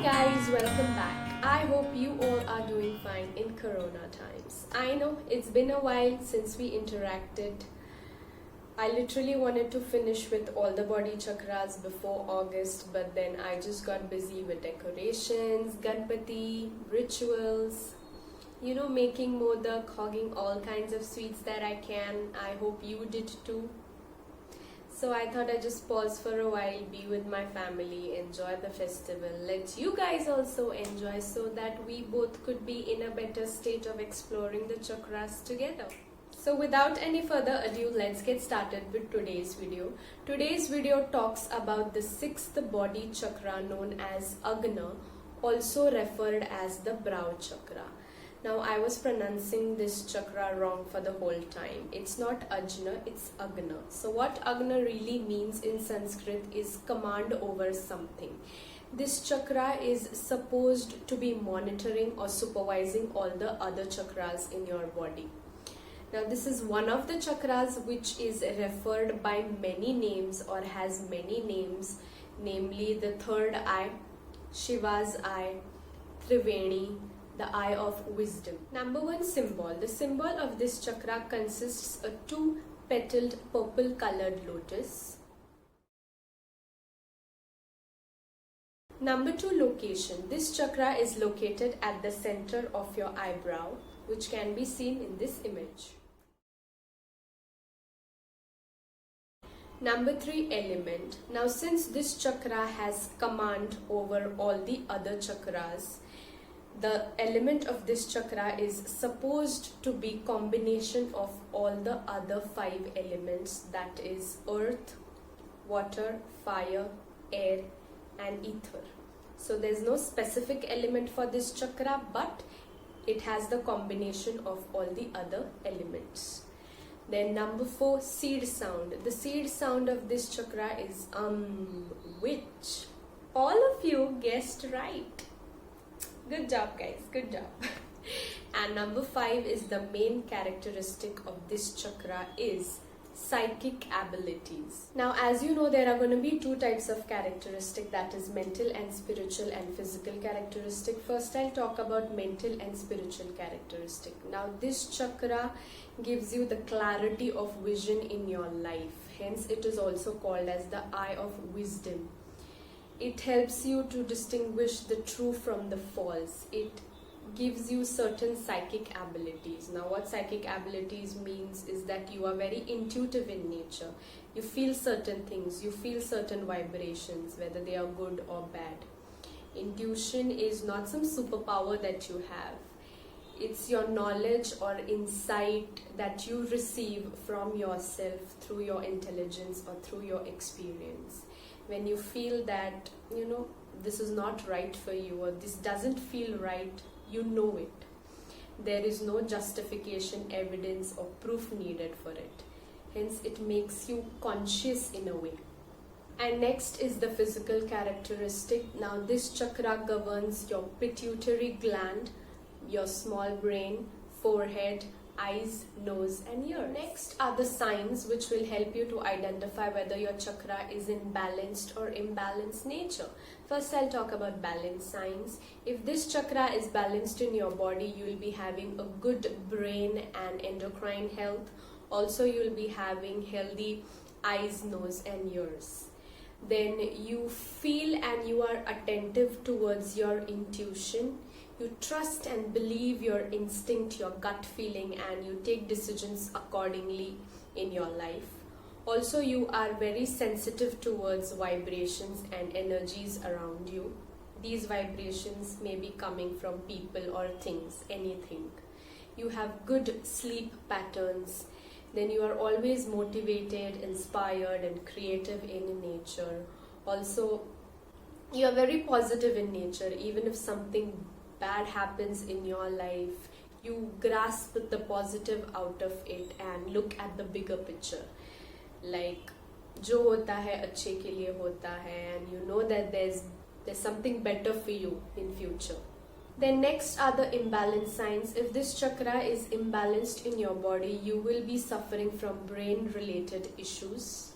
guys, welcome back. I hope you all are doing fine in Corona times. I know it's been a while since we interacted. I literally wanted to finish with all the body chakras before August, but then I just got busy with decorations, Ganpati, rituals, making modak, hogging all kinds of sweets that I can. I hope you did too. So I thought I'd just pause for a while, be with my family, enjoy the festival, let you guys also enjoy so that we both could be in a better state of exploring the chakras together. So without any further ado, let's get started with today's video. Today's video talks about the sixth body chakra known as Agna, also referred as the brow chakra. Now I was pronouncing this chakra wrong for the whole time. It's not Ajna, it's Agna. So what Agna really means in Sanskrit is command over something. This chakra is supposed to be monitoring or supervising all the other chakras in your body. Now this is one of the chakras which is referred by many names or has many names, namely the third eye, Shiva's eye, Triveni, the eye of wisdom. Number one symbol. The symbol of this chakra consists of two petaled purple colored lotus. Number two location. This chakra is located at the center of your eyebrow, which can be seen in this image. Number three element. Now since this chakra has command over all the other chakras, the element of this chakra is supposed to be combination of all the other five elements, that is earth, water, fire, air and ether. So there's no specific element for this chakra, but it has the combination of all the other elements. Then number four, seed sound. The seed sound of this chakra is which all of you guessed right. Good job guys, good job. And number five is the main characteristic of this chakra is psychic abilities. Now as you know, there are going to be two types of characteristic, that is mental and spiritual and physical characteristic. First I'll talk about mental and spiritual characteristic. Now this chakra gives you the clarity of vision in your life, hence it is also called as the eye of wisdom. It helps you to distinguish the true from the false. It gives you certain psychic abilities. Now what psychic abilities means is that you are very intuitive in nature. You feel certain things, you feel certain vibrations, whether they are good or bad. Intuition is not some superpower that you have. It's your knowledge or insight that you receive from yourself through your intelligence or through your experience. When you feel that, this is not right for you or this doesn't feel right, you know it. There is no justification, evidence or proof needed for it. Hence, it makes you conscious in a way. And next is the physical characteristic. Now, this chakra governs your pituitary gland, your small brain, forehead, eyes, nose and ears. Next are the signs which will help you to identify whether your chakra is in balanced or imbalanced nature. First I'll talk about balance signs. If this chakra is balanced in your body, you will be having a good brain and endocrine health. Also you will be having healthy eyes, nose and ears. Then you feel and you are attentive towards your intuition. You trust and believe your instinct, your gut feeling, and you take decisions accordingly in your life. Also, you are very sensitive towards vibrations and energies around you. These vibrations may be coming from people or things, anything. You have good sleep patterns. Then you are always motivated, inspired, and creative in nature. Also, you are very positive in nature, even if something bad happens in your life, you grasp the positive out of it and look at the bigger picture. Like, जो होता है अच्छे के लिए होता है, and you know that there's something better for you in future. Then next are the imbalance signs. If this chakra is imbalanced in your body, you will be suffering from brain related issues.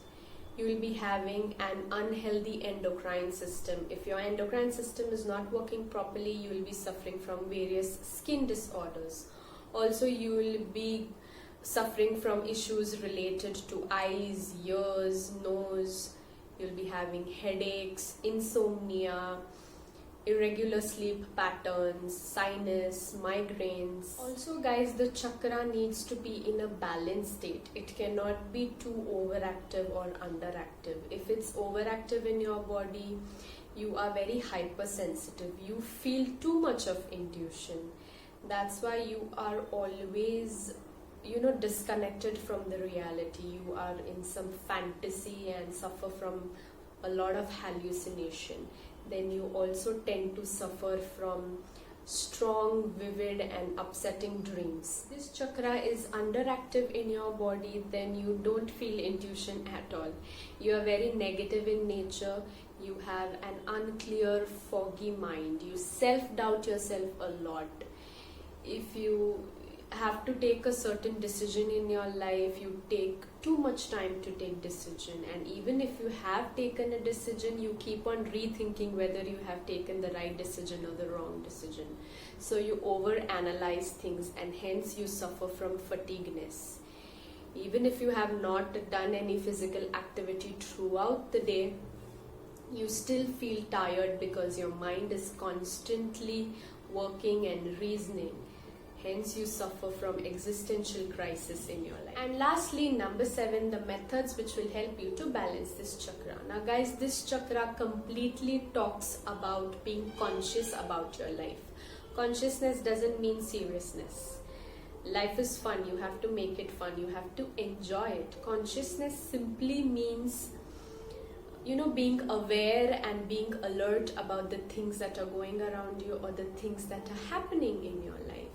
you will be having an unhealthy endocrine system. If your endocrine system is not working properly, you will be suffering from various skin disorders. Also, you will be suffering from issues related to eyes, ears, nose. You'll be having headaches, insomnia, irregular sleep patterns, sinus, migraines. Also, guys, the chakra needs to be in a balanced state. It cannot be too overactive or underactive. If it's overactive in your body, you are very hypersensitive. You feel too much of intuition. That's why you are always disconnected from the reality. You are in some fantasy and suffer from a lot of hallucination. Then you also tend to suffer from strong, vivid and upsetting dreams. This chakra is underactive in your body, then you don't feel intuition at all. You are very negative in nature. You have an unclear, foggy mind. You self-doubt yourself a lot. If you have to take a certain decision in your life, you take too much time to take decision, and even if you have taken a decision, you keep on rethinking whether you have taken the right decision or the wrong decision. So you overanalyze things, and hence you suffer from fatigueness. Even if you have not done any physical activity throughout the day, you still feel tired because your mind is constantly working and reasoning. Hence, you suffer from existential crisis in your life. And lastly, number 7, the methods which will help you to balance this chakra. Now, guys, this chakra completely talks about being conscious about your life. Consciousness doesn't mean seriousness. Life is fun. You have to make it fun. You have to enjoy it. Consciousness simply means being aware and being alert about the things that are going around you or the things that are happening in your life.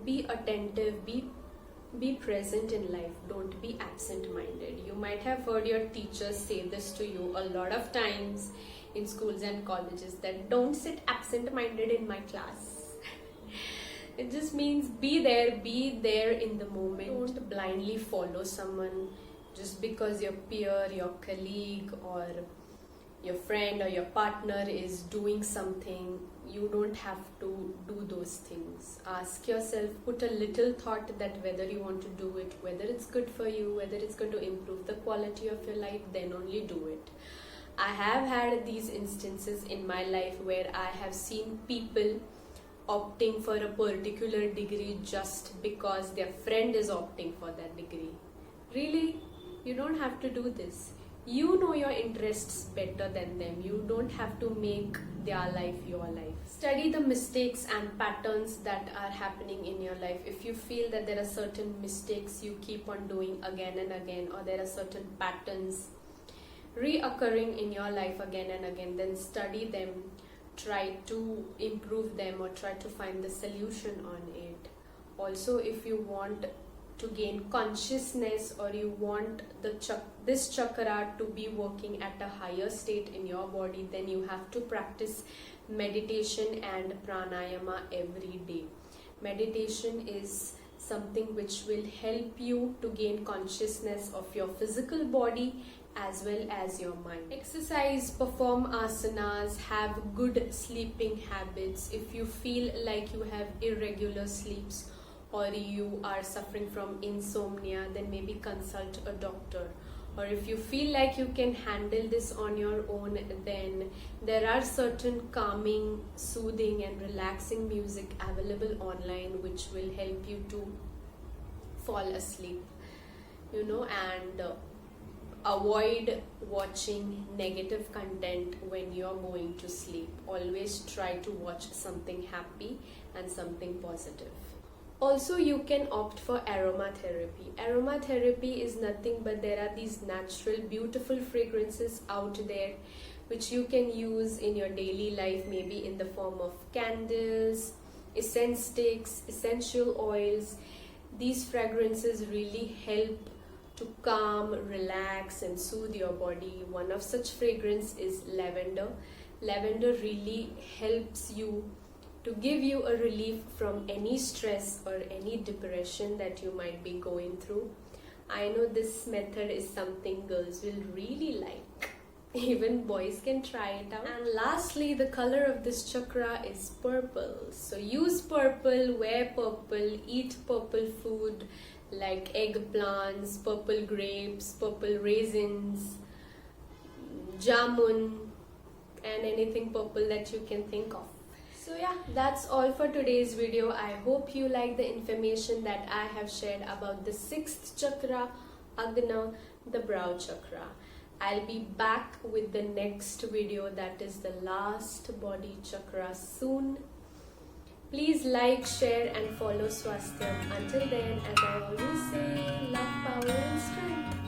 Be attentive, be present in life. Don't be absent-minded. You might have heard your teachers say this to you a lot of times in schools and colleges, that don't sit absent-minded in my class. It just means be there in the moment. Don't blindly follow someone just because your peer, your colleague or your friend or your partner is doing something. You don't have to do those things. Ask yourself, put a little thought that whether you want to do it, whether it's good for you, whether it's going to improve the quality of your life, then only do it. I have had these instances in my life where I have seen people opting for a particular degree just because their friend is opting for that degree. Really? You don't have to do this. You know your interests better than them. You don't have to make their life your life. Study the mistakes and patterns that are happening in your life. If you feel that there are certain mistakes you keep on doing again and again, or there are certain patterns reoccurring in your life again and again, then study them, try to improve them, or try to find the solution on it. Also, if you want to gain consciousness, or you want this chakra to be working at a higher state in your body, then you have to practice meditation and pranayama every day. Meditation is something which will help you to gain consciousness of your physical body as well as your mind. Exercise, perform asanas, have good sleeping habits. If you feel like you have irregular sleeps or you are suffering from insomnia, then maybe consult a doctor. Or if you feel like you can handle this on your own, then there are certain calming, soothing and relaxing music available online which will help you to fall asleep, and avoid watching negative content when you're going to sleep. Always try to watch something happy and something positive. Also, you can opt for aromatherapy. Aromatherapy is nothing but there are these natural, beautiful fragrances out there which you can use in your daily life, maybe in the form of candles, essence sticks, essential oils. These fragrances really help to calm, relax and soothe your body. One of such fragrance is lavender. Lavender really helps you to give you a relief from any stress or any depression that you might be going through. I know this method is something girls will really like. Even boys can try it out. And lastly, the color of this chakra is purple. So use purple, wear purple, eat purple food like eggplants, purple grapes, purple raisins, jamun, and anything purple that you can think of. So yeah, that's all for today's video. I hope you like the information that I have shared about the 6th chakra, Agna, the brow chakra. I'll be back with the next video, that is the last body chakra, soon. Please like, share and follow Swastham. Until then, as I always say, love, power and strength.